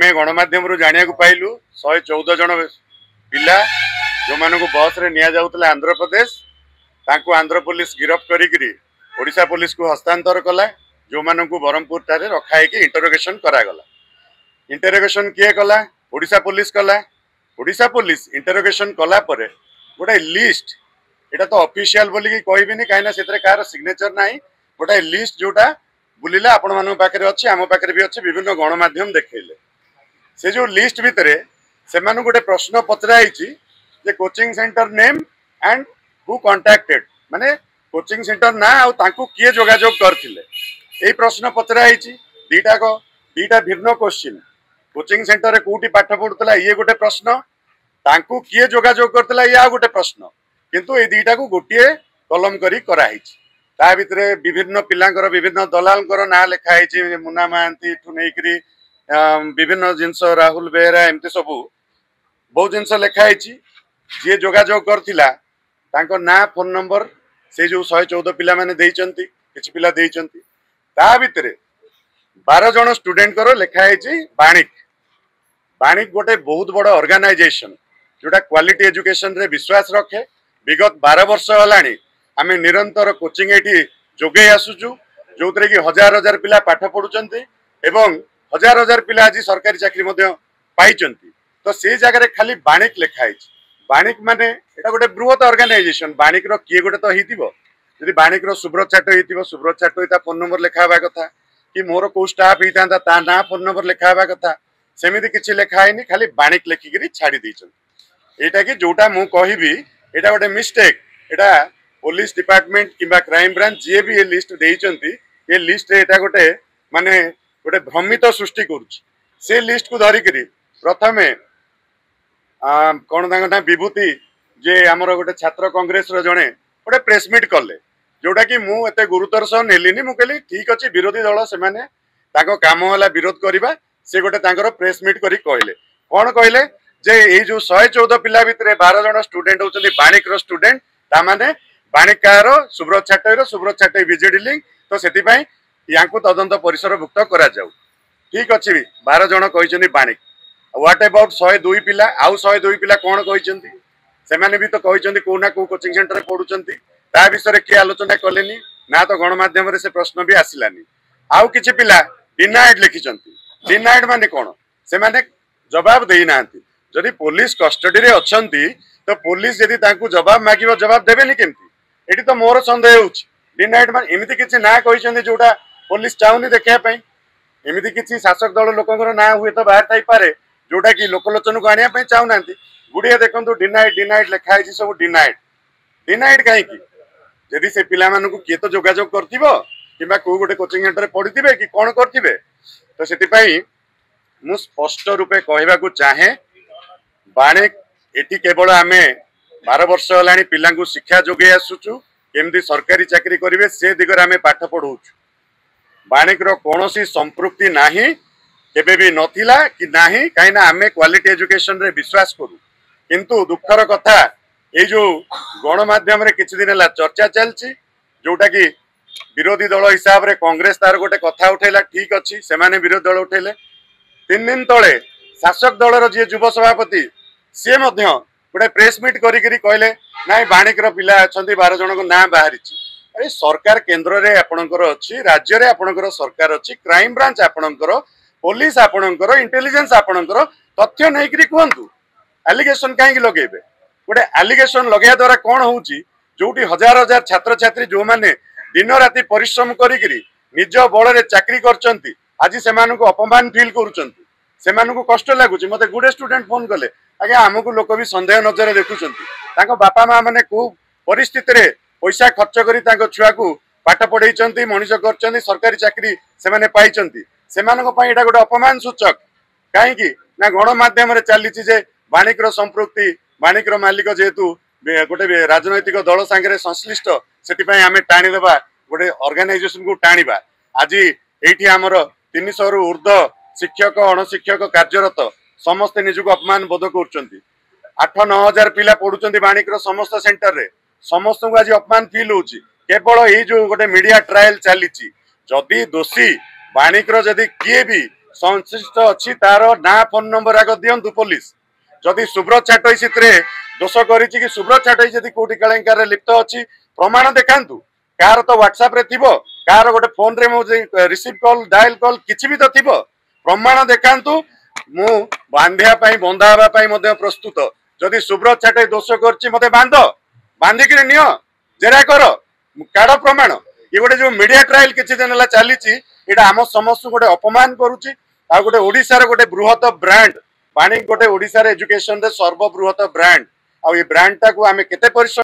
आमे गणमाध्यम जाना पाइलु 114 जन पिला जो मानक बस रे निया जाउतला आंध्र प्रदेश तांको आंध्र पुलिस गिरफ्त करी ओडिशा पुलिस को हस्तांतर कला जो मानक बरहमपुर टारे रखाई कि इंटरोगेशन करागला। इंटरोगेशन किए कला ओडिशा पुलिस कला। ओडिशा पुलिस इंटरोगेशन कला परे गोटे लिस्ट एटा तो ऑफिशियल बोली कि कहबिनी काइना सेतरे कार सिग्नेचर नाही गोटे लिस्ट जोटा बुलिला आपण मानक पाखरे अछि आम पाखरे भी अछि विभिन्न गणमाध्यम देखैले से जो लिस्ट भितरे से मानु गोटे प्रश्न पचराइछि जे coaching centre name and who contacted माने कोचिंग सेंटर ना आ तांको किए जोगाजोग करथिले एई प्रश्न पचराइछि दीटा भिन्न क्वेश्चन कोचिंग सेंटर रे कोठी पाठ पढुतला ये गोटे प्रश्न तांको किए जोगाजोग करतला या गोटे प्रश्न किंतु ए दीटा को गोटिए कलम करी कराइछि ता भितरे विभिन्न पिलांकर विभिन्न दलालकर ना लिखा है मुन्ना महांती ठू नहीं विभिन्न जिनस राहुल बेहरा एमती सब बहुत जिनस लिखाई जी जोगाजोग करथिला तांको ना फोन नंबर से जो 114 पिला माने देइचंती किछि पिला देइचंती ता भितरे 12 जन स्टूडेंट करो लिखाई बाणिक बाणिक गोटे बहुत बड़ ऑर्गेनाइजेशन जोटा क्वालिटी एजुकेशन रे विश्वास रखे विगत 12 वर्ष हलानी आमे निरंतर कोचिंग एठी जोगे आसुचु जो कि हजार हजार पिला पाठ पढुचंती एवं हजार हजार पिला आज सरकारी चाकरी मध्य पाइचंती तो से जगह खाली बाणिक लिखाई बाणिक माने एटा गोटे बृहत ऑर्गेनाइजेशन बाणिक रो किए गोटे तो हितिबो यदि बाणिक रो सुब्रत चाटो हितिबो सुब्रत चाटो ता फोन नंबर लिखावा कथा कि मोर को स्टाफ हितांता ता ना फोन नंबर लिखावा कथा सेमिति किछि लिखाइनी खाली बाणिक लिखि करी छाडी दैछन एटा कि जोटा मु कहिबी एटा गोटे मिस्टेक एटा पुलिस डिपार्टमेंट किंबा क्राइम ब्रांच जे भी ये लिस्ट देइचंती ये लिस्ट रे एटा गोटे माने गोटे भ्रमित सृष्टि करूची से लिस्ट को धरि करी प्रथमे कोन दांगना विभूति जे हमर गोटे छात्र कांग्रेस रो जणे गोटे प्रेस मीट करले जोटा कि मु एते गुरुतर सह नेलिनी मु कहली ठीक अछि विरोधी दल से माने ताको काम होला विरोध करिबा से गोटे तांकर प्रेस मीट करी कहले कोन कहले जे ए जो 114 पिला भितरे 12 जण स्टूडेंट होचंदी बाणिक रो स्टूडेंट ता माने बाणिकार सुब्रत छाटई विजेडी लिंक तो सेति पई यांकु तदंत परिसर भुक्त करा जाऊ ठीक अछि 12 जण कहिचंदी बाणिक व्हाट अबाउट 102 पिला आउ 102 पिला कोन कहिचंदी से माने भी तो कहिचंदी को ना को कोचिंग सेंटर रे पढुचंदी ता विषय के आलोचना कलेनी ना तो गणमाध्यम रे से प्रश्न भी आसिलानी आउ किछि पिला डिनाइड लिखिचंदी डिनाइड माने कोन से माने जवाब देई नांती जदि पुलिस कस्टडी रे अछंती तो पुलिस यदि तांकु जवाब मागिबो जवाब देबेनी केमती एटी तो मोर संदेह होछि डिनाइड मान एमिति किछि ना कहिचंदी जोटा पुलिस चाउनी देखिया पई एमिति किछि शासक दल लोकंकर ना हुए तो बाहर थाई पारे जोटा कि लोकलोचन को आनिया पई चाउ नांती गुडिया देखंतु डिनाइड डिनाइड लिखा है सब डिनाइड डिनाइड काहे कि यदि से पिला मानकु के तो जोगाजोग करथिबो किबा को गोटे कोचिंग सेंटर रे पढिथिबे कि कोन करथिबे तो सेति पई मु स्पष्ट रूपे कहबा को चाहे बाणिक एटी केवल आमे 12 वर्ष हलानी पिला को शिक्षा जोगे आसुचु केमती सरकारी चाकरी करिवे से दिगरे आमे पाठ पढौचु बाणिक रो कोनोसी संपृक्ति नाही केबे भी नथिला कि नाही काइना आमे क्वालिटी एजुकेशन रे विश्वास करू किंतु दुखर कथा ए जो गणमाध्यम रे किछि दिन ला चर्चा चलची जोटा कि विरोधी दल हिसाब रे कांग्रेस तार गोटे कथा उठैला ठीक अछि से माने विरोधी दल उठैले 3 दिन तळे शासक दल रो जे युवा सभापति से मध्य गोटे प्रेस मीट करी कहले नाई बाणिक रो पिला अछंती 12 जन को ना बाहरिची अरे सरकार केंद्र रे आपणकर अछि राज्य रे आपणकर सरकार अछि क्राइम ब्रांच आपणकर पुलिस आपणकर इंटेलिजेंस आपणकर तथ्य नै करी कहंतु एलिगेशन काहे लगेबे गोटे एलिगेशन लगया द्वारा कोन होउची जोटी हजार हजार छात्र छात्री जो माने दिन राति परिश्रम करी निज बळ रे चाकरी करचंती आज से मानको अपमान फील करूचंती से मानको कष्ट लागुची मते गुडे स्टूडेंट फोन कले आगे हमको लोक भी संदेह नजर देखुचंती ताको बापा मां माने को परिस्थिति रे पैसा खर्च करी ताको छुआ को पाठ पढैचंती मनुष्य करचंती सरकारी चाकरी से माने पाइचंती से मानको पई एटा गोटे अपमान सूचक काहे कि ना गणमाध्यम रे चलीची जे बाणिक रो संपृक्ति बाणिक रो मालिक जेतु गोटे राजनैतिक दल संगे संश्लिष्ट सेति पई आमे टाणी देबा गोटे ऑर्गेनाइजेशन को टाणीबा आज एठी हमर 300 रु ऊर्ध्व शिक्षक अणशिक्षक कार्यरत समस्त निजुको अपमान बोध करचंती 8-9 हजार पिला पढुचंती बाणिक रो समस्त सेंटर रे समस्त को आज अपमान फील होची केवल ए जो गोटे मीडिया ट्रायल चलीची जदि दोषी बाणिक रो जदि किए भी संश्लिष्ट अच्छी तार ना फोन नंबर आग दिंतु पुलिस जदि सुब्रत छाटई से दोष कर सुब्रत छाटई जदि कौटी केलेंकार लिप्त अच्छी प्रमाण देखातु कार तो व्हाट्सएप रे थी कार गोटे फोन रे रिसीव कॉल डायल कॉल किसी भी तो थी प्रमाण देखातु मु बांधिया बंधा हाँपाई प्रस्तुत जदि सुब्रत छाटई दोष कर मत बांधिक नियो जेरा कर काढ़ प्रमाण ये गोटे जो मीडिया ट्रायल किसी दिन है चली आम समस्त गोटे अपमान करुच्ची आ गोटे ओडिशार गोटे बृहत ब्रांड पानी गोटे ओडिशार एजुकेशन रे सर्वबृहत ब्रांड आ ये ब्रांड टाको आमे केते परिश्रम